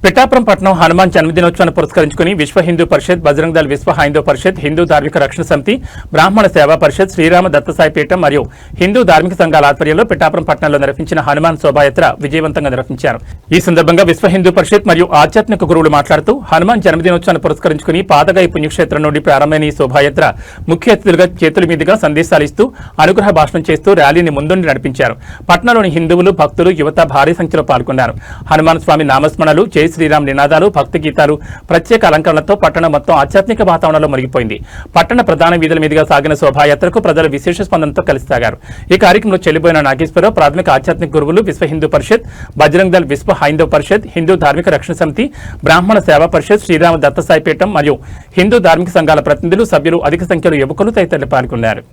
పిఠాపురం పట్టణం హనుమాన్ జన్మదినోత్సవాన్ని పురస్కరించుకుని విశ్వ హిందూ పరిషత్, బజరంగ్ దళ్ విశ్వ హైందవ పరిషత్, హిందూ ధార్మిక రక్షణ సమితి, బ్రాహ్మణ సేవా పరిషత్, శ్రీరామ దత్తసాయి పీఠం మరియు హిందూ ధార్మిక సంఘాల ఆధ్వర్యంలో పిఠాపురం పట్టణంలో నిర్వహించిన హనుమాన్ శోభాయాత్ర విజయవంతంగా నిర్వహించారు. ఈ సందర్భంగా విశ్వ హిందూ పరిషత్ మరియు ఆధ్యాత్మిక గురువులు మాట్లాడుతూ హనుమాన్ జన్మదినోత్సవాన్ని పురస్కరించుకుని పాతగాయి పుణ్యక్షేత్రం నుండి ప్రారంభమైన ఈ శోభాయాత్ర ముఖ్య అతిథులుగా చేతుల మీదుగా సందేశాలు ఇస్తూ అనుగ్రహ భాషణం చేస్తూ ర్యాలీని ముందుండి నడిపించారు. పట్టణంలోని హిందువులు, భక్తులు, యువత భారీ సంఖ్యలో పాల్గొన్నారు. హనుమాన్ స్వామి నామస్మరణలు, జై శ్రీరామ్ నినాదాలు, భక్తి గీతాలు, ప్రత్యేక అలంకరణలతో పట్టణం మొత్తం ఆధ్యాత్మిక వాతావరణంలో మునిగిపోయింది. పట్టణ ప్రధాన వీధుల మీదుగా సాగిన శోభాయాత్రకు ప్రజలు విశేష స్పందనతో కలిసి సాగారు. ఈ కార్యక్రమంలో చెల్లిపోయిన నాగేశ్వరరావు, ప్రాథమిక ఆధ్యాత్మిక గురువులు, విశ్వ హిందూ పరిషత్, బజరంగ్ దళ్ విశ్వ హైందవ పరిషత్, హిందూ ధార్మిక రక్షణ సమితి, బ్రాహ్మణ సేవా పరిషత్, శ్రీరామ దత్తసాయి పీఠం మరియు హిందూ ధార్మిక సంఘాల ప్రతినిధులు, సభ్యులు, అధిక సంఖ్యలో యువకులు తదితరులు పాల్గొన్నారు.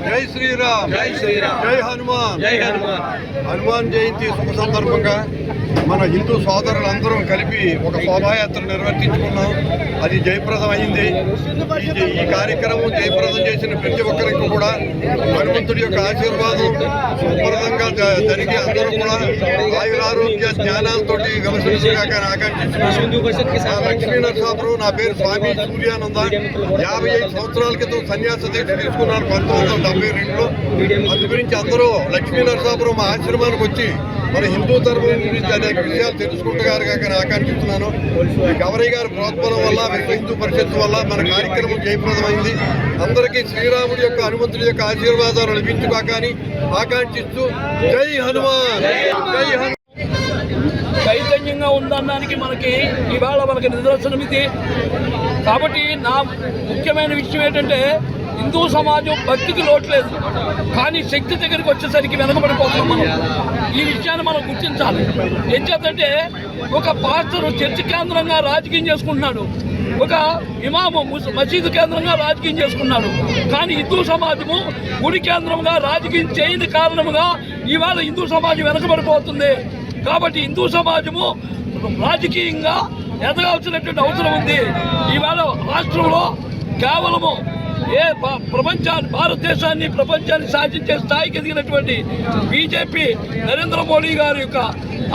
జై శ్రీరామ్, జై శ్రీరామ్, జై హనుమాన్, జై హనుమాన్. హనుమాన్ జయంతి శుభ సందర్భంగా మన హిందూ సోదరులందరం కలిపి ఒక శోభాయాత్ర నిర్వర్తించుకున్నాం. అది జయప్రదం అయింది. ఈ కార్యక్రమం జయప్రదం చేసిన ప్రతి ఒక్కరికి కూడా హనుమంతుడి యొక్క ఆశీర్వాదం సుప్రదంగా జరిగి అందరూ కూడా ఆయురారోగ్య జ్ఞానాలతోటి విలసించగా ఆకాంక్షిస్తున్నాను. లక్ష్మీ నరసాపురం, నా పేరు స్వామి సూర్యానంద. 55 సంవత్సరాల క్రితం సన్యాస దీక్ష తీసుకున్నాను 1972లో. అందు గురించి అందరూ లక్ష్మీ నరసాపురం మా ఆశ్రమానికి వచ్చి మన హిందూ ధర్మం గురించి అనేక విషయాలు తెలుసుకుంటున్నారు కాక ఆకాంక్షిస్తున్నాను. ఈ గౌరయ్య గారి ప్రోత్సాహం వల్ల, విశ్వ హిందూ పరిషత్ వల్ల మన కార్యక్రమం జయప్రదమైంది. అందరికీ శ్రీరాముడి యొక్క, హనుమంతుడి యొక్క ఆశీర్వాదాలు లభించుగాకని ఆకాంక్షిస్తూ జై హనుమాన్, జై హనుమాన్. చైతన్యంగా ఉందనడానికి ఇవాళ మనకి నిదర్శనం ఇది. కాబట్టి నా ముఖ్యమైన విషయం ఏంటంటే, హిందూ సమాజం భక్తికి లోట్లేదు, కానీ శక్తి దగ్గరికి వచ్చేసరికి వెనకబడిపోతున్నాం మనం. ఈ విషయాన్ని మనం గుర్తించాలి. ఏం చేద్దంటే, ఒక పాస్టర్ చర్చి కేంద్రంగా రాజకీయం చేసుకుంటున్నాడు, ఒక ఇమాము మసీదు కేంద్రంగా రాజకీయం చేసుకున్నాడు. కానీ హిందూ సమాజము గుడి కేంద్రంగా రాజకీయం చేయని కారణముగా ఇవాళ హిందూ సమాజం వెనకబడిపోతుంది. కాబట్టి హిందూ సమాజము రాజకీయంగా ఎదగాల్సినటువంటి అవసరం ఉంది. ఇవాళ రాష్ట్రంలో కేవలము భారతదేశాన్ని, ప్రపంచాన్ని శాసించే స్థాయికి ఎదిగినటువంటి బీజేపీ నరేంద్ర మోడీ గారి యొక్క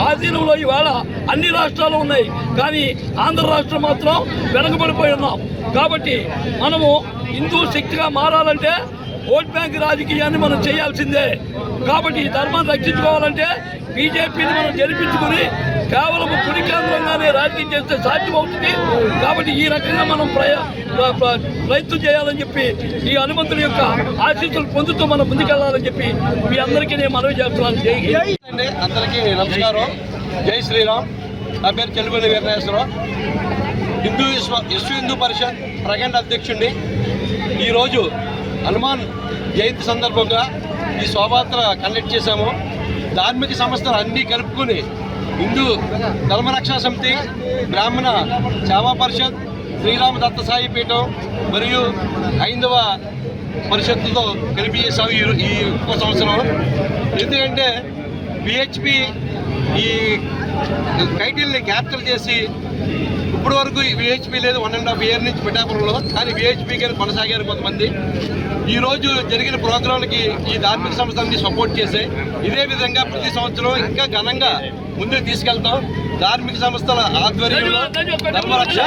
ఆధీనంలో ఇవాళ అన్ని రాష్ట్రాలు ఉన్నాయి, కానీ ఆంధ్ర రాష్ట్రం మాత్రం వెనకబడిపోయి ఉన్నాం. కాబట్టి మనము హిందూ శక్తిగా మారాలంటే ఓట్ బ్యాంక్ రాజకీయాన్ని మనం చేయాల్సిందే. కాబట్టి ఈ ధర్మాన్ని రక్షించుకోవాలంటే బీజేపీని మనం గెలిపించుకుని కేవలం గుడి కేంద్రంగానే రాజకీయం చేస్తే సాధ్యమవుతుంది. కాబట్టి ఈ రకంగా మనం ప్రయత్నం చేయాలని చెప్పి, ఈ హనుమంతుడి యొక్క ఆశీస్సులు పొందుతూ మనం ముందుకెళ్లాలని చెప్పి మీ అందరికీ నేను మనవి చేస్తున్నాను. జై హింద్. అందరికీ నమస్కారం. జై శ్రీరామ్. నా పేరు చెల్లిపల్లి వీరనాగేశ్వరరావు, విశ్వ హిందూ పరిషత్ ప్రఖండ అధ్యక్షుడిని. ఈరోజు హనుమాన్ జయంతి సందర్భంగా ఈ శోభాయాత్ర కండక్ట్ చేశాము. ధార్మిక సంస్థలు అన్నీ కలుపుకుని హిందూ ధర్మరక్షణ సమితి, బ్రాహ్మణ సేవా పరిషత్, శ్రీరామ దత్తసాయి పీఠం మరియు హైందవ పరిషత్తుతో కలిపి చేశాము ఈ ఒక్క సంవత్సరం. ఎందుకంటే విహెచ్పి ఈ టైటిల్ని క్యాప్చర్ చేసి ఇప్పటి వరకు విహెచ్పి లేదు, 1.5 year నుంచి పిఠాపురంలో, కానీ విహెచ్పి గారు కొనసాగారు కొంతమంది. ఈరోజు జరిగిన ప్రోగ్రాంలకి ఈ ధార్మిక సంస్థలన్నీ సపోర్ట్ చేసే ఇదే విధంగా ప్రతి సంవత్సరం ఇంకా ఘనంగా ముందుకు తీసుకెళ్తాం. ధార్మిక సంస్థల ఆధ్వర్యంలో ధర్మరక్షణ